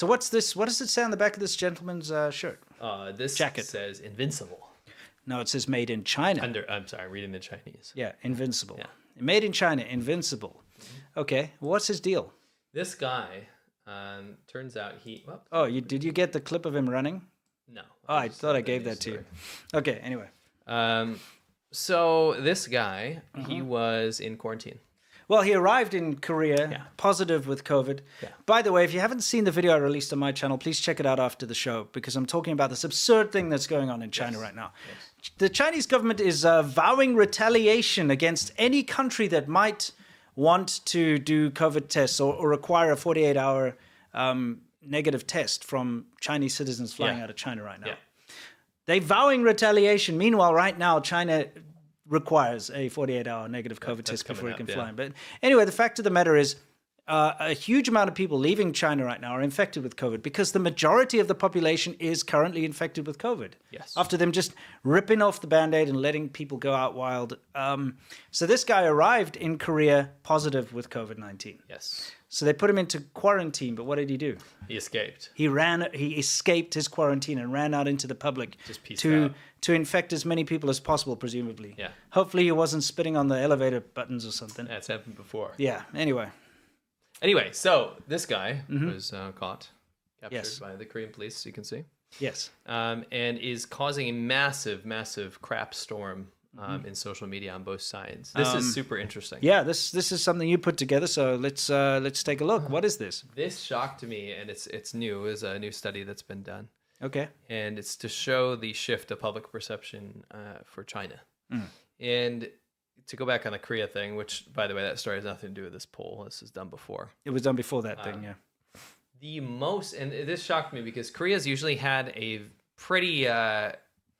So what's this? What does it say on the back of this gentleman's shirt? This jacket says invincible. No, it says made in China. I'm sorry, reading the Chinese. Yeah, invincible. Yeah. Made in China, invincible. Okay, what's his deal? This guy, turns out he... Did you get the clip of him running? No. Oh, I thought I gave that to you. Okay, anyway. So this guy, he was in quarantine. Well, he arrived in Korea, positive with COVID. Yeah. By the way, if you haven't seen the video I released on my channel, please check it out after the show, because I'm talking about this absurd thing that's going on in China right now. Yes. The Chinese government is vowing retaliation against any country that might want to do COVID tests or require a 48-hour negative test from Chinese citizens flying out of China right now. Yeah. They're vowing retaliation. Meanwhile, right now, China requires a 48-hour negative COVID test before you can fly. But anyway, the fact of the matter is a huge amount of people leaving China right now are infected with COVID because the majority of the population is currently infected with COVID. Yes. After them just ripping off the Band-Aid and letting people go out wild. So this guy arrived in Korea positive with COVID-19. Yes. So they put him into quarantine, but what did he do? He escaped. He escaped his quarantine and ran out into the public to infect as many people as possible, presumably. Yeah. Hopefully he wasn't spitting on the elevator buttons or something. That's happened before. Yeah, anyway, so this guy was caught, captured by the Korean police, you can see. Yes. And is causing a massive, massive crap storm in social media on both sides. This is super interesting. Yeah, this is something you put together, so let's take a look. What is this? This shocked me, and it's new. It's a new study that's been done. Okay. And it's to show the shift of public perception for China. And to go back on the Korea thing, which, by the way, that story has nothing to do with this poll. This was done before. It was done before that thing, yeah. And this shocked me because Korea's usually had a pretty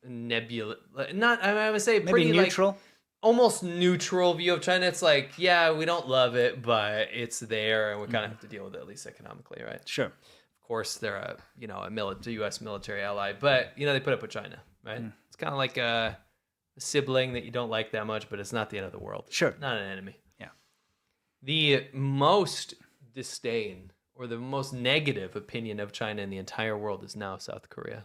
nebulous, I would say pretty maybe neutral, like, almost neutral view of China. It's like, yeah, we don't love it, but it's there, and we kind of have to deal with it, at least economically, right? Sure. Of course, they're a U.S. military ally, but they put up with China, right? It's kind of like a sibling that you don't like that much, but it's not the end of the world. Sure. Not an enemy. Yeah. The most disdain or the most negative opinion of China in the entire world is now South Korea,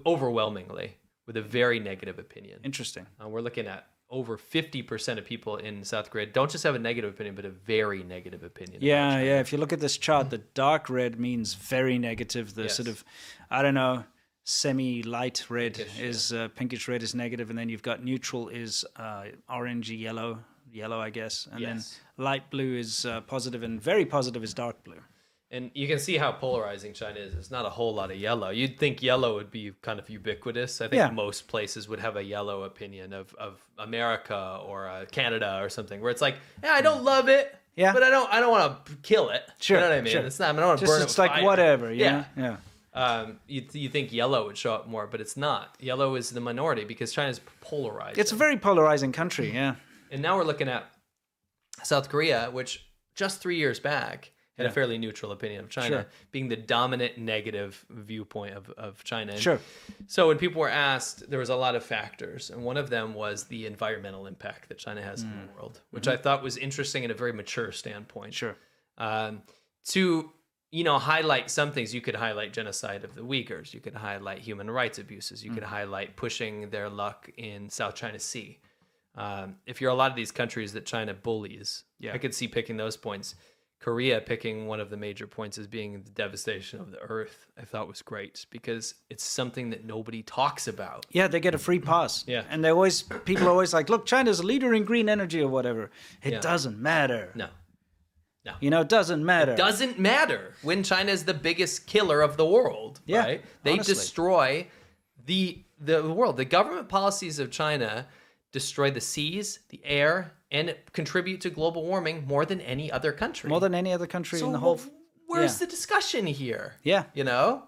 overwhelmingly, with a very negative opinion. Interesting. We're looking at over 50% of people in South Korea don't just have a negative opinion, but a very negative opinion. Yeah. If you look at this chart, the dark red means very negative. The sort of, I don't know, semi-light red pinkish red is negative, and then you've got neutral is orangey yellow, I guess, and then light blue is positive, and very positive is dark blue. And you can see how polarizing China is. There's not a whole lot of yellow. You'd think yellow would be kind of ubiquitous. I think most places would have a yellow opinion of America or Canada or something, where it's like, I don't love it, but I don't want to kill it. Sure, you know what I mean? Sure. It's not. I don't want to burn it. It's like fire. whatever. Yeah. Yeah. You think yellow would show up more, but it's not. Yellow is the minority because China's polarized. It's a very polarizing country. Yeah. And now we're looking at South Korea, which just 3 years back had a fairly neutral opinion of China, being the dominant negative viewpoint of China. And so when people were asked, there was a lot of factors, and one of them was the environmental impact that China has in the world, which I thought was interesting in a very mature standpoint. Sure. To highlight some things, you could highlight genocide of the Uyghurs, you could highlight human rights abuses, you could highlight pushing their luck in South China Sea. If you're a lot of these countries that China bullies, I could see picking those points. Korea picking one of the major points as being the devastation of the earth, I thought was great because it's something that nobody talks about. Yeah, they get a free pass. Yeah. And people are always like, look, China's a leader in green energy or whatever. It doesn't matter. No. It doesn't matter. It doesn't matter when China is the biggest killer of the world, right? They destroy the world. The government policies of China destroy the seas, the air, and contribute to global warming more than any other country. More than any other country in the whole... Where's the discussion here? Yeah.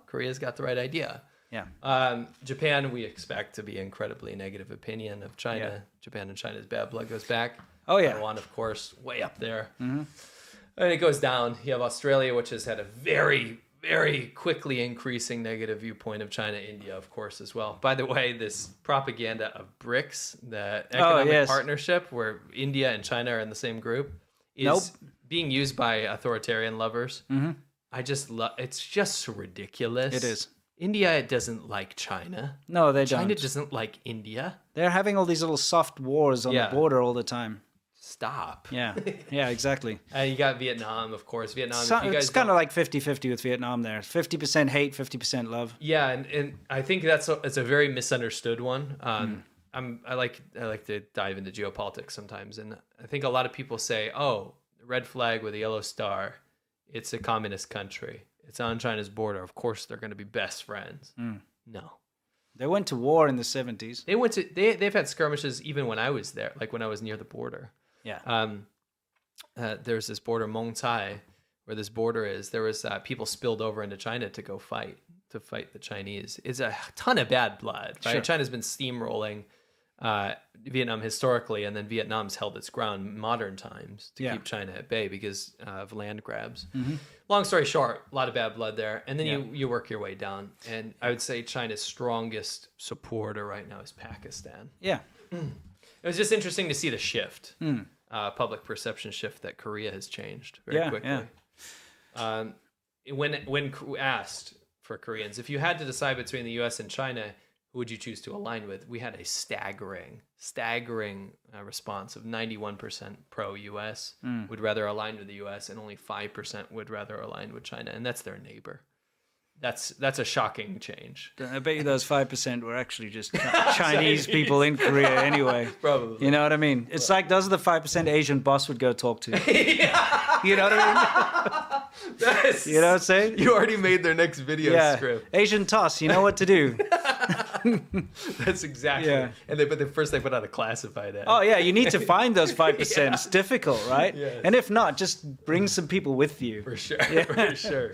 Korea's got the right idea. Yeah. Japan, we expect to be incredibly negative opinion of China. Yeah. Japan and China's bad blood goes back. Oh, yeah. Taiwan, of course, way up there. And it goes down. You have Australia, which has had a very, very quickly increasing negative viewpoint of China. India, of course, as well. By the way, this propaganda of BRICS, the economic partnership where India and China are in the same group, is being used by authoritarian lovers. I just love. It's just so ridiculous. It is. India doesn't like China. No, they don't. China doesn't like India. They're having all these little soft wars on the border all the time. Stop. Yeah, yeah, exactly. You got Vietnam, of course. Vietnam. So, if you guys it's kind of like 50-50 with Vietnam there. 50% hate, 50% love. Yeah, and I think it's a very misunderstood one. I like to dive into geopolitics sometimes, and I think a lot of people say, "Oh, red flag with a yellow star, it's a communist country. It's on China's border. Of course, they're going to be best friends." No, they went to war in the 70s. They've had skirmishes even when I was there, like when I was near the border. Yeah. There's this border, Mong Cai, where this border is. There was people spilled over into China to go fight the Chinese. It's a ton of bad blood, right? Sure. China's been steamrolling Vietnam historically, and then Vietnam's held its ground in modern times to keep China at bay because of land grabs. Long story short, a lot of bad blood there. And then you work your way down. And I would say China's strongest supporter right now is Pakistan. Yeah. It was just interesting to see the shift, public perception shift that Korea has changed very quickly. Yeah. When asked for Koreans, if you had to decide between the U.S. and China, who would you choose to align with? We had a staggering response of 91% pro-U.S. Would rather align with the U.S. and only 5% would rather align with China, and that's their neighbor. That's a shocking change. I bet you those 5% were actually just Chinese people in Korea anyway. Probably. You know what I mean? It's like those are the 5% Asian boss would go talk to. You know what I mean? You know what I'm saying? You already made their next video script. Asian toss, you know what to do. That's exactly. Yeah. But first they put out a classified ad. Oh yeah, you need to find those 5%. It's difficult, right? Yes. And if not, just bring some people with you. For sure. For sure.